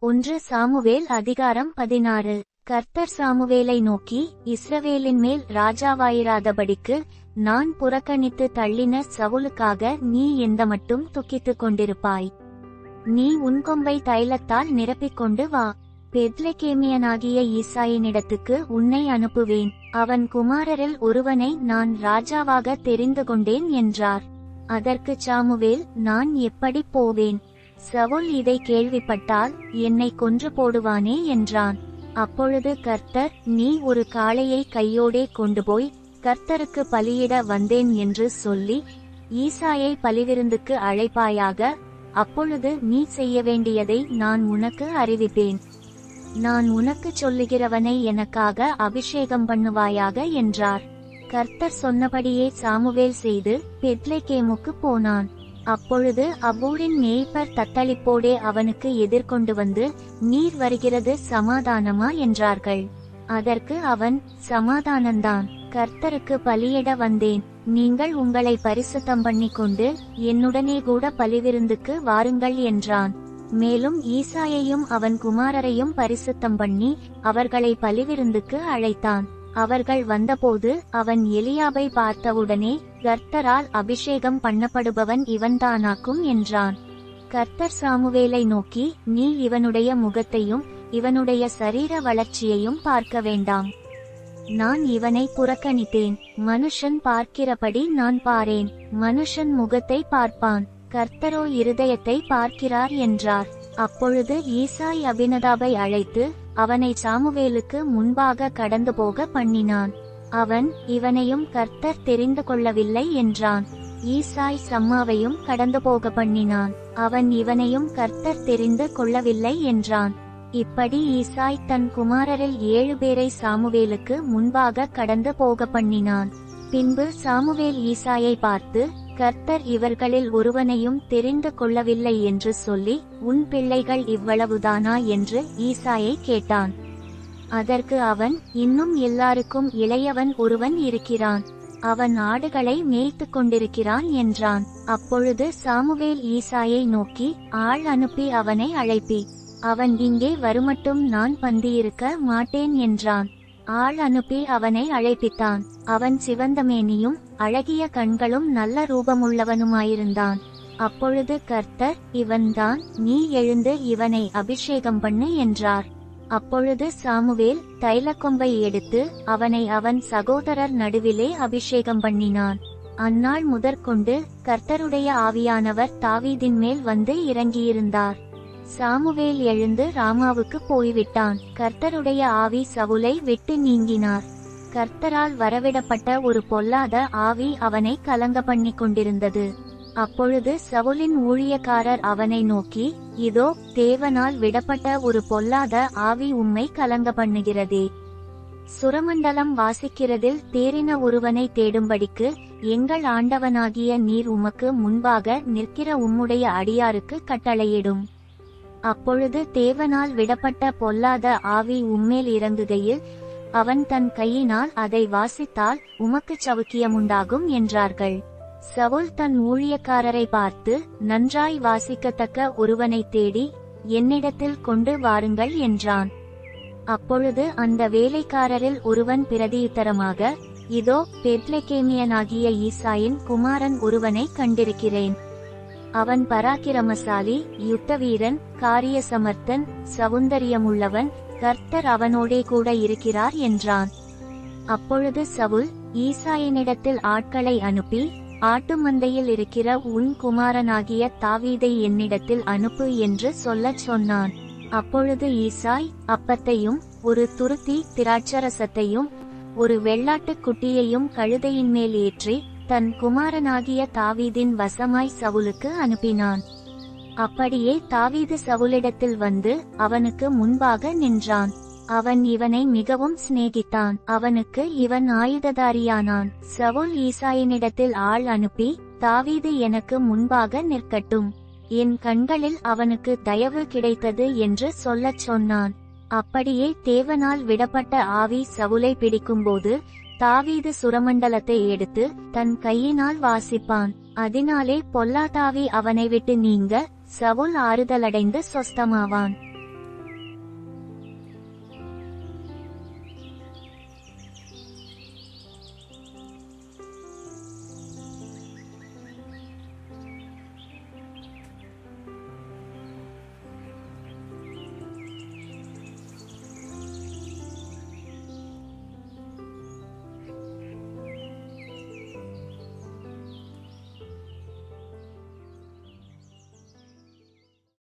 1 Samuel அதிகாரம் 16. கர்த்தர் சாமுவேலை நோக்கி, இஸ்ரவேலின் மேல் ராஜாவாயிராதபடிக்கு நான் புறக்கணித்து தள்ளின சவுலுக்காக நீ எந்த மட்டும் துக்கித்துக் கொண்டிருப்பாய்? நீ உன் கொம்பை தைலத்தால் நிரப்பிக்கொண்டு வா. பெத்லெகேமியனாகிய ஈசாயினிடத்துக்கு உன்னை அனுப்புவேன். அவன் குமாரரில் ஒருவனை நான் ராஜாவாக தெரிந்து கொண்டேன் என்றார். அதற்கு சாமுவேல், நான் எப்படி போவேன்? சவுல் இதை கேள்விப்பட்டால் என்னை கொன்று போடுவானே என்றான். அப்பொழுது கர்த்தர், நீ ஒரு காளையை கையோடே கொண்டு போய் கர்த்தருக்கு பலியிட வந்தேன் என்று சொல்லி ஈசாயை பலிவிருந்துக்கு அழைப்பாயாக. அப்பொழுது நீ செய்ய வேண்டியதை நான் உனக்கு அறிவிப்பேன். நான் உனக்கு சொல்லுகிறவனை எனக்காக அபிஷேகம் பண்ணுவாயாக என்றார். கர்த்தர் சொன்னபடியே சாமுவேல் செய்து பெத்லெகேமுக்கு போனான். அப்பொழுது அவ்வூரின் மேய்ப்பர் தத்தளிப்போடே அவனுக்கு எதிர்கொண்டு வந்து, நீர் வருகிறது சமாதானமா என்றார்கள். அதற்கு அவன், சமாதானந்தான், கர்த்தருக்கு பலியிட வந்தேன். நீங்கள் உங்களை பரிசுத்தம் பண்ணிக்கொண்டு என்னுடனே கூட பலிவிருந்துக்கு வாருங்கள் என்றான். மேலும் ஈசாயையும் அவன் குமாரரையும் பரிசுத்தம் பண்ணி அவர்களை பலிவிருந்துக்கு அழைத்தான். அவர்கள் வந்தபோது அவன் எலியாபை பார்த்தவுடனே, கர்த்தரால் அபிஷேகம் பண்ணப்படுபவன் இவன்தானாக்கும் என்றான். கர்த்தர் சாமுவேலை நோக்கி, நீ இவனுடைய முகத்தையும் இவனுடைய சரீர வளர்ச்சியையும் பார்க்க வேண்டாம். நான் இவனை புறக்கணித்தேன். மனுஷன் பார்க்கிறபடி நான் பாரேன். மனுஷன் முகத்தை பார்ப்பான், கர்த்தரோ இருதயத்தை பார்க்கிறார் என்றார். அப்பொழுது ஈசாய் அபினதாபை அழைத்து அவனை சாமுவேலுக்கு முன்பாக கடந்து போக பண்ணினான். அவன், இவனையும் கர்த்தர் தெரிந்து கொள்ளவில்லை என்றான். ஈசாய் சம்மாவையும் கடந்து போக பண்ணினான். அவன் இவனையும் கர்த்தர் தெரிந்து கொள்ளவில்லை என்றான். இப்படி ஈசாய் தன் குமாரரில் 7 பேரை சாமுவேலுக்கு முன்பாக கடந்து போக பண்ணினான். பின்பு சாமுவேல் ஈசாயை பார்த்து, கர்த்தர் இவர்களில் ஒருவனையும் தெரிந்து கொள்ளவில்லை என்று சொல்லி, உன் பிள்ளைகள் இவ்வளவுதானா என்று ஈசாயை கேட்டான். அதற்கு அவன், இன்னும் எல்லாருக்கும் இளையவன் ஒருவன் இருக்கிறான். அவன் ஆடுகளை மேய்த்து கொண்டிருக்கிறான் என்றான். அப்பொழுது சாமுவேல் ஈசாயை நோக்கி, ஆள் அனுப்பி அவனை அழைப்பி. அவன் இங்கே வருமட்டும் நான் பந்தியிருக்க மாட்டேன் என்றான். ஆள் அனுப்பி அவனை அழைப்பித்தான். அவன் சிவந்த மேனியும் அழகிய கண்களும் நல்ல ரூபமுள்ளவனுமாயிருந்தான். அப்பொழுது கர்த்தர், இவன்தான், நீ எழுந்து இவனை அபிஷேகம் பண்ணு என்றார். அப்பொழுது சாமுவேல் தைலக்கொம்பை எடுத்து அவனை அவன் சகோதரர் நடுவிலே அபிஷேகம் பண்ணினான். அந்நாள் முதற்கொண்டு கர்த்தருடைய ஆவியானவர் தாவீதின் மேல் வந்து இறங்கியிருந்தார். சாமுவேல் எழுந்து ராமாவுக்கு போய்விட்டான். கர்த்தருடைய ஆவி சவுலை விட்டு நீங்கினார். கர்த்தரால் வரவிடப்பட்ட ஒரு பொல்லாத ஆவி அவனை கலங்க பண்ணி கொண்டிருந்தது. அப்பொழுது சவுலின் ஊழியக்காரர் அவனை நோக்கி, இதோ தேவனால் விடப்பட்ட ஒரு பொல்லாத ஆவி உம்மை கலங்க பண்ணுகிறதே. சுரமண்டலம் வாசிக்கிறதில் தேறின ஒருவனை தேடும்படிக்கு எங்கள் ஆண்டவனாகிய நீர் உமக்கு முன்பாக நிற்கிற உம்முடைய அடியாருக்கு கட்டளையிடும். அப்பொழுது தேவனால் விடப்பட்ட பொல்லாத ஆவி உம்மேல் இறங்குகையில் அவன் தன் கையினால் அதை வாசித்தால் உமக்கு சவுக்கியமுண்டாகும் என்றார்கள். சவுல் தன் ஊழியக்காரரை பார்த்து, நன்றாய் வாசிக்கத்தக்க ஒருவனை தேடி என்னிடத்தில் கொண்டு வாருங்கள் என்றான். அப்பொழுது அந்த வேலைக்காரரில் ஒருவன் பிரதியுத்தரமாக, இதோ பெத்லெகேமியனாகிய ஈசாயின் குமாரன் ஒருவனை கண்டிருக்கிறேன். அவன் பராக்கிரமசாலி, யுத்தவீரன், காரிய சமர்த்தன், சவுந்தரியமுள்ளவன், கர்த்தர் அவனோடே கூட இருக்கிறார் என்றான். அப்பொழுது சவுல் ஈசாயினிடத்தில் ஆட்களை அனுப்பி, ஆட்டு மந்தையில் இருக்கிற உன் குமாரனாகிய தாவீதை என்னிடத்தில் அனுப்பு என்று சொல்லச் சொன்னான். அப்பொழுது ஈசாய் அப்பத்தையும் ஒரு துருத்தி திராட்சரசத்தையும் ஒரு வெள்ளாட்டுக் குட்டியையும் கழுதையின் மேல் ஏற்றி தன் குமாரனாகிய தாவீதின் வசமாய் சவுலுக்கு அனுப்பினான். அப்படியே தாவீது சவுலிடத்தில் வந்து அவனுக்கு முன்பாக நின்றான். அவன் இவனை மிகவும் சிநேகித்தான். அவனுக்கு இவன் ஆயுததாரியானான். சவுல் ஈசாயினிடத்தில் ஆள் அனுப்பி, தாவீது எனக்கு முன்பாக நிற்கட்டும், என் கண்களில் அவனுக்கு தயவு கிடைத்தது என்று சொல்லச் சொன்னான். அப்படியே தேவனால் விடப்பட்ட ஆவி சவுலை பிடிக்கும்போது தாவீது சுரமண்டலத்தை எடுத்து தன் கையினால் வாசிப்பான். அதனாலே பொல்லாதாவி அவனை விட்டு நீங்க சவுல் ஆறுதலடைந்து சொஸ்தமாவான்.